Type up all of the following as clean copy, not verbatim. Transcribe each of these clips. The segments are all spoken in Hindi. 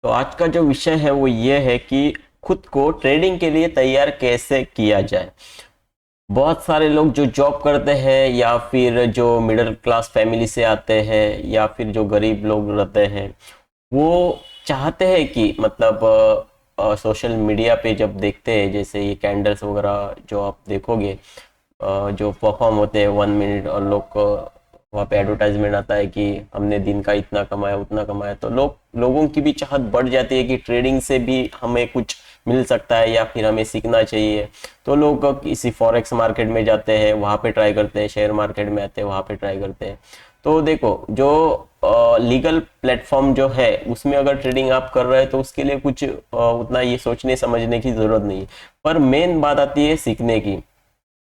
तो आज का जो विषय है वो ये है कि खुद को ट्रेडिंग के लिए तैयार कैसे किया जाए। बहुत सारे लोग जो जॉब करते हैं या फिर जो मिडिल क्लास फैमिली से आते हैं या फिर जो गरीब लोग रहते हैं, वो चाहते हैं कि मतलब सोशल मीडिया पे जब देखते हैं, जैसे ये कैंडल्स वगैरह जो आप देखोगे, जो परफॉर्म होते हैं 1 मिनट, और लोग को वहाँ पे एडवर्टाइजमेंट आता है कि हमने दिन का इतना कमाया उतना कमाया, तो लोगों की भी चाहत बढ़ जाती है कि ट्रेडिंग से भी हमें कुछ मिल सकता है या फिर हमें सीखना चाहिए। तो लोग किसी फॉरेक्स मार्केट में जाते हैं, वहाँ पे ट्राई करते हैं, शेयर मार्केट में आते हैं, वहाँ पे ट्राई करते हैं। तो देखो, जो लीगल प्लेटफॉर्म जो है उसमें अगर ट्रेडिंग आप कर रहे हैं तो उसके लिए कुछ उतना ये सोचने समझने की जरूरत नहीं है। पर मेन बात आती है सीखने की।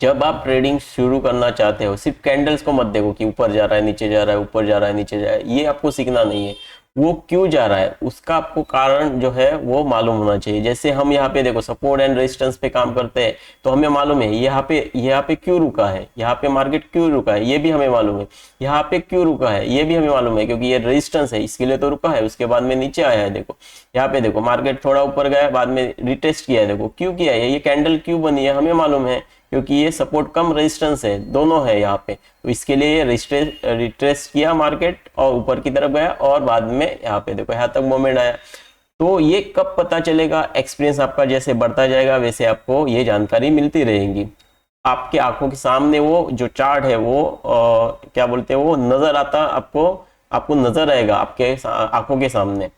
जब आप ट्रेडिंग शुरू करना चाहते हो, सिर्फ कैंडल्स को मत देखो कि ऊपर जा रहा है नीचे जा रहा है, ऊपर जा रहा है नीचे जा रहा है, ये आपको सीखना नहीं है। वो क्यों जा रहा है उसका आपको कारण जो है वो मालूम होना चाहिए। जैसे हम यहाँ पे देखो सपोर्ट एंड रेजिस्टेंस पे काम करते हैं, तो हमें मालूम है यहाँ पे क्यों रुका है, यहाँ पे मार्केट क्यों रुका है ये भी हमें मालूम है, यहाँ पे क्यों रुका है ये भी हमें मालूम है, क्योंकि ये रेजिस्टेंस है इसके लिए तो रुका है, उसके बाद में नीचे आया है। देखो यहाँ पे देखो मार्केट थोड़ा ऊपर गया है, बाद में रिटेस्ट किया है, देखो क्यों किया है, ये कैंडल क्यों बनी है हमें मालूम है, क्योंकि ये सपोर्ट कम रेजिस्टेंस है, दोनों है यहाँ पे। तो इसके लिए ये रिट्रेस किया मार्केट और ऊपर की तरफ गया, और बाद में यहाँ पे देखो यहाँ तक मोमेंट आया। तो ये कब पता चलेगा, एक्सपीरियंस आपका जैसे बढ़ता जाएगा वैसे आपको ये जानकारी मिलती रहेगी। आपके आंखों के सामने वो जो चार्ट है वो क्या बोलते हैं वो नजर आता, आपको आपको नजर आएगा आपके आंखों के सामने।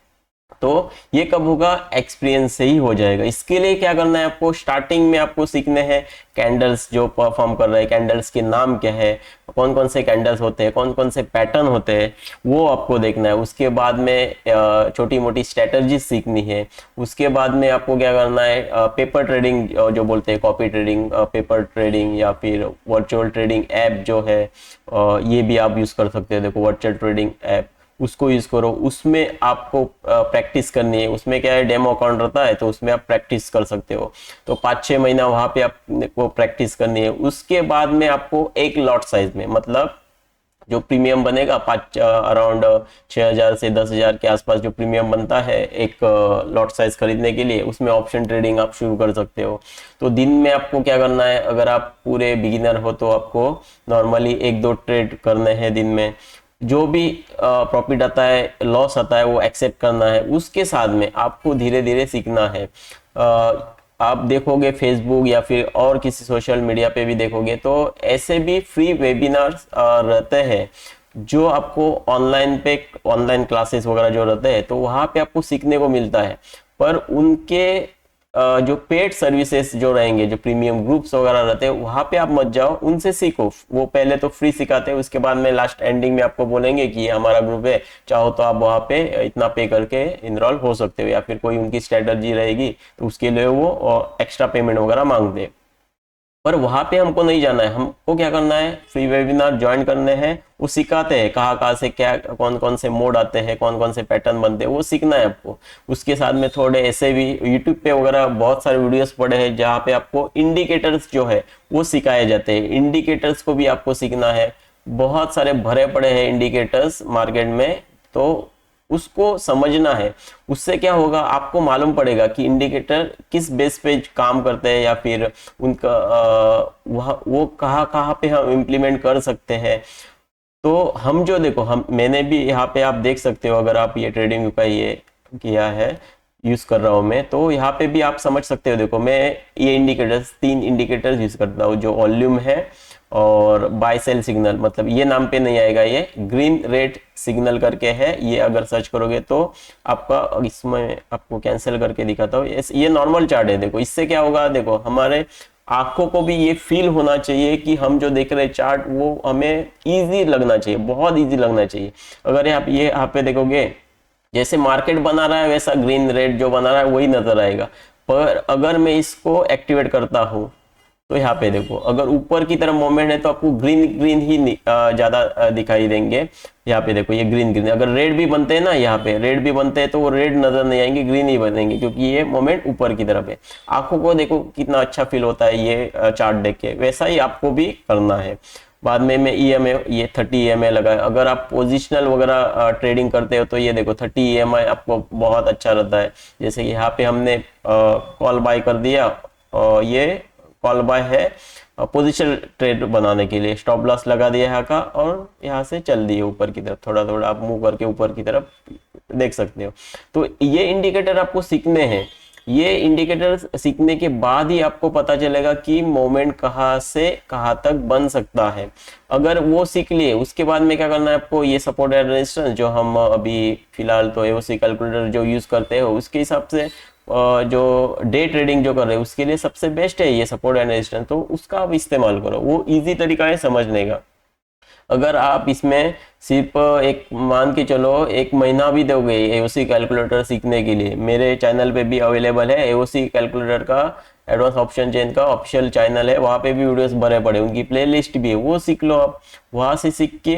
तो ये कब होगा, एक्सपीरियंस से ही हो जाएगा। इसके लिए क्या करना है, आपको स्टार्टिंग में आपको सीखने हैं कैंडल्स जो परफॉर्म कर रहे हैं, कैंडल्स के नाम क्या है, कौन कौन से कैंडल्स होते हैं, कौन कौन से पैटर्न होते हैं, वो आपको देखना है। उसके बाद में छोटी मोटी स्ट्रेटजी सीखनी है। उसके बाद में आपको क्या करना है, पेपर ट्रेडिंग जो बोलते हैं, कॉपी ट्रेडिंग, पेपर ट्रेडिंग, या फिर वर्चुअल ट्रेडिंग ऐप जो है, ये भी आप यूज कर सकते हैं। देखो वर्चुअल ट्रेडिंग ऐप, उसको यूज करो, उसमें आपको प्रैक्टिस करनी है। उसमें क्या है, डेमो अकाउंट रहता है तो उसमें आप प्रैक्टिस कर सकते हो। तो 5-6 महीना वहां पे आपको प्रैक्टिस करनी है। उसके बाद में आपको एक लॉट साइज में, मतलब जो प्रीमियम बनेगा, पाँच अराउंड 6,000 से 10,000 के आसपास जो प्रीमियम बनता है एक लॉट साइज खरीदने के लिए, उसमें ऑप्शन ट्रेडिंग आप शुरू कर सकते हो। तो दिन में आपको क्या करना है, अगर आप पूरे बिगिनर हो तो आपको नॉर्मली 1-2 ट्रेड करने हैं दिन में। जो भी प्रॉफिट आता है, लॉस आता है, वो एक्सेप्ट करना है। उसके साथ में आपको धीरे धीरे सीखना है। आप देखोगे फेसबुक या फिर और किसी सोशल मीडिया पे भी देखोगे तो ऐसे भी फ्री वेबिनार्स रहते हैं, जो आपको ऑनलाइन क्लासेस वगैरह जो रहते हैं, तो वहाँ पे आपको सीखने को मिलता है। पर उनके जो पेड सर्विसेज जो रहेंगे, जो प्रीमियम ग्रुप्स वगैरह रहते हैं, वहां पे आप मत जाओ, उनसे सीखो। वो पहले तो फ्री सिखाते हैं, उसके बाद में लास्ट एंडिंग में आपको बोलेंगे कि ये हमारा ग्रुप है, चाहो तो आप वहां पे इतना पे करके इनरोल हो सकते हो, या फिर कोई उनकी स्ट्रेटजी रहेगी तो उसके लिए वो एक्स्ट्रा पेमेंट वगैरह मांगते हैं। पर वहां पे हमको नहीं जाना है, हमको क्या करना है, फ्री वेबिनार ज्वाइन करने हैं। वो सिखाते हैं कहाँ कहाँ से क्या, कौन कौन से मोड आते हैं, कौन कौन से पैटर्न बनते हैं, वो सीखना है आपको। उसके साथ में थोड़े ऐसे भी यूट्यूब पे वगैरह बहुत सारे वीडियोस पड़े हैं जहाँ पे आपको इंडिकेटर्स जो है वो सिखाए जाते हैं। इंडिकेटर्स को भी आपको सीखना है। बहुत सारे भरे पड़े हैं इंडिकेटर्स मार्केट में, तो उसको समझना है। उससे क्या होगा, आपको मालूम पड़ेगा कि इंडिकेटर किस बेस पे काम करते हैं, या फिर उनका वो कहाँ कहाँ पे हम इम्प्लीमेंट कर सकते हैं। तो हम जो देखो, हम मैंने भी यहाँ पे आप देख सकते हो, अगर आप ये ट्रेडिंग का ये किया है, यूज कर रहा हूँ मैं, तो यहाँ पे भी आप समझ सकते हो। देखो मैं ये इंडिकेटर्स, 3 इंडिकेटर्स यूज करता हूँ, जो वॉल्यूम है और बाय सेल सिग्नल, मतलब ये नाम पे नहीं आएगा, ये ग्रीन रेड सिग्नल करके है। ये अगर सर्च करोगे तो आपका, इसमें आपको कैंसिल करके दिखाता हूँ, ये नॉर्मल चार्ट है। देखो इससे क्या होगा, देखो हमारे आंखों को भी ये फील होना चाहिए कि हम जो देख रहे हैं चार्ट वो हमें इजी लगना चाहिए, बहुत इजी लगना चाहिए। अगर आप ये यहाँ पे देखोगे, जैसे मार्केट बना रहा है वैसा ग्रीन रेड जो बना रहा है वही नजर आएगा। पर अगर मैं इसको एक्टिवेट करता हूँ तो यहाँ पे देखो, अगर ऊपर की तरफ मोमेंट है तो आपको ग्रीन ग्रीन ही ज्यादा दिखाई देंगे। यहाँ पे देखो ये ग्रीन ग्रीन, अगर रेड भी बनते हैं ना, यहाँ पे रेड भी बनते हैं तो वो रेड नजर नहीं आएंगे, ग्रीन ही बनेंगे, क्योंकि ये मोमेंट ऊपर की तरफ है। आंखों को देखो कितना अच्छा फील होता है ये चार्ट देख के, वैसा ही आपको भी करना है। बाद में मैं EMA ये 30 EMA लगाया। अगर आप पोजिशनल वगैरह ट्रेडिंग करते हो तो ये देखो 30 EMI आपको बहुत अच्छा रहता है। जैसे कि यहाँ पे हमने कॉल बाय कर दिया, और ये कॉल बाय है पोजिशन ट्रेड बनाने के लिए, स्टॉप लॉस लगा दिया यहाँ का और यहाँ से चल दिए ऊपर की तरफ, थोड़ा थोड़ा आप मूव करके ऊपर की तरफ देख सकते हो। तो ये इंडिकेटर आपको सीखने हैं। ये इंडिकेटर सीखने के बाद ही आपको पता चलेगा कि मोमेंट कहाँ से कहाँ तक बन सकता है। अगर वो सीख लिए उसके बाद में क्या करना है आपको, ये सपोर्ट एंड रेजिस्टेंस जो हम अभी फिलहाल तो AOC कैलकुलेटर जो यूज करते हो उसके हिसाब से जो डे ट्रेडिंग जो कर रहे हैं उसके लिए सबसे बेस्ट है ये सपोर्ट एंड रेजिस्टेंस, तो उसका आप इस्तेमाल करो। वो इजी तरीका है समझने का। अगर आप इसमें सिर्फ एक मान के चलो 1 महीना भी दोगे AOC कैलकुलेटर सीखने के लिए, मेरे चैनल पे भी अवेलेबल है AOC कैलकुलेटर का एडवांस ऑप्शन चेन का ऑफिशियल चैनल है, वहाँ पे भी वीडियोस भरे पड़े, उनकी प्लेलिस्ट भी है, वो सीख लो आप। वहाँ से सीख के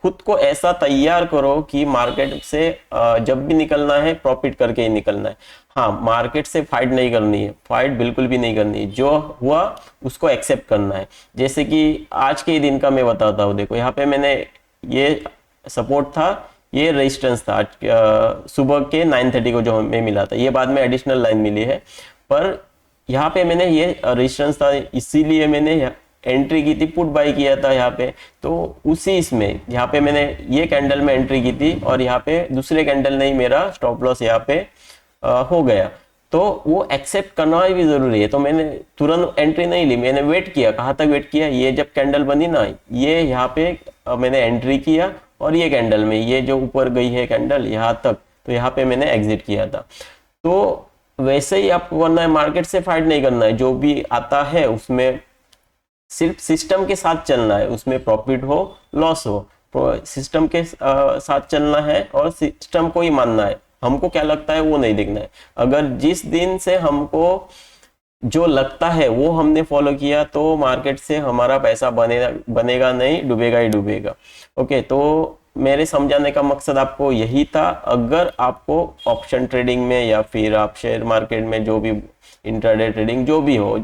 खुद को ऐसा तैयार करो कि मार्केट से जब भी निकलना है प्रॉफिट करके ही निकलना है। हाँ, मार्केट से फाइट नहीं करनी है, फाइट बिल्कुल भी नहीं करनी है, जो हुआ उसको एक्सेप्ट करना है। जैसे कि आज के दिन का मैं बताता हूँ, देखो यहाँ पे मैंने ये सपोर्ट था, ये रेजिस्टेंस था आज सुबह के 9:30 को जो हमें मिला था, ये बाद में एडिशनल लाइन मिली है, पर यहाँ पे मैंने ये रेजिस्टेंस था इसीलिए मैंने एंट्री की थी, पुट बाय किया था यहाँ पे। तो उसी इसमें यहाँ पे मैंने ये कैंडल में एंट्री की थी और यहाँ पे दूसरे कैंडल नहीं मेरा स्टॉप लॉस यहाँ पे हो गया, तो वो एक्सेप्ट करना भी जरूरी है। तो मैंने तुरंत एंट्री नहीं ली, मैंने वेट किया। कहाँ तक वेट किया, ये जब कैंडल बनी ना, ये यहाँ पे मैंने एंट्री किया और ये कैंडल में ये जो ऊपर गई है कैंडल यहाँ तक, तो यहाँ पे मैंने एग्जिट किया था। तो वैसे ही आपको करना है, मार्केट से फाइट नहीं करना है, जो भी आता है उसमें सिर्फ सिस्टम के साथ चलना है, उसमें प्रॉफिट हो लॉस हो सिस्टम के साथ चलना है और सिस्टम को ही मानना है। हमको क्या लगता है वो नहीं देखना है। अगर जिस दिन से हमको जो लगता है वो हमने फॉलो किया तो मार्केट से हमारा पैसा बनेगा नहीं, डूबेगा ही डूबेगा। ओके, तो मेरे समझाने का मकसद आपको यही था। अगर आपको ऑप्शन ट्रेडिंग में या फिर आप शेयर मार्केट में जो भी इंट्राडे ट्रेडिंग जो भी हो,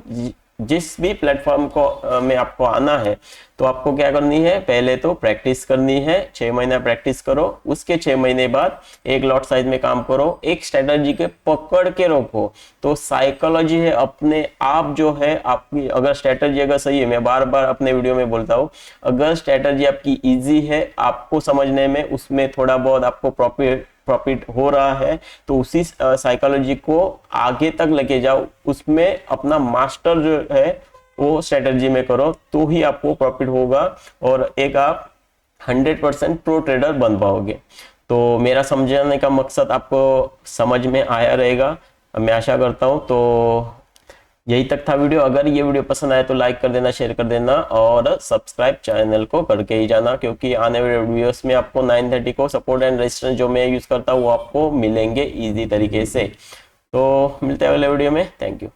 जिस भी प्लेटफॉर्म को में आपको आना है, तो आपको क्या करनी है, पहले तो प्रैक्टिस करनी है। 6 महीना प्रैक्टिस करो, उसके 6 महीने बाद एक लॉट साइज में काम करो, एक स्ट्रेटजी के पकड़ के रखो। तो साइकोलॉजी है अपने आप जो है आपकी, अगर स्ट्रेटजी अगर सही है, मैं बार बार अपने वीडियो में बोलता हूँ, अगर स्ट्रेटजी आपकी इजी है, आपको समझने में उसमें थोड़ा बहुत आपको प्रॉफिट हो रहा है, तो उसी साइकोलॉजी को आगे तक लेके जाओ, उसमें अपना मास्टर जो है वो स्ट्रेटजी में करो, तो ही आपको प्रॉफिट होगा और एक आप 100% प्रो ट्रेडर बन पाओगे। तो मेरा समझाने का मकसद आपको समझ में आया रहेगा, मैं आशा करता हूँ। तो यही तक था वीडियो। अगर ये वीडियो पसंद आए तो लाइक कर देना, शेयर कर देना और सब्सक्राइब चैनल को करके ही जाना, क्योंकि आने वाले वीडियोस में आपको 9:30 को सपोर्ट एंड रेजिस्टेंस जो मैं यूज करता हूँ वो आपको मिलेंगे इजी तरीके से। तो मिलते हैं अगले वीडियो में, थैंक यू।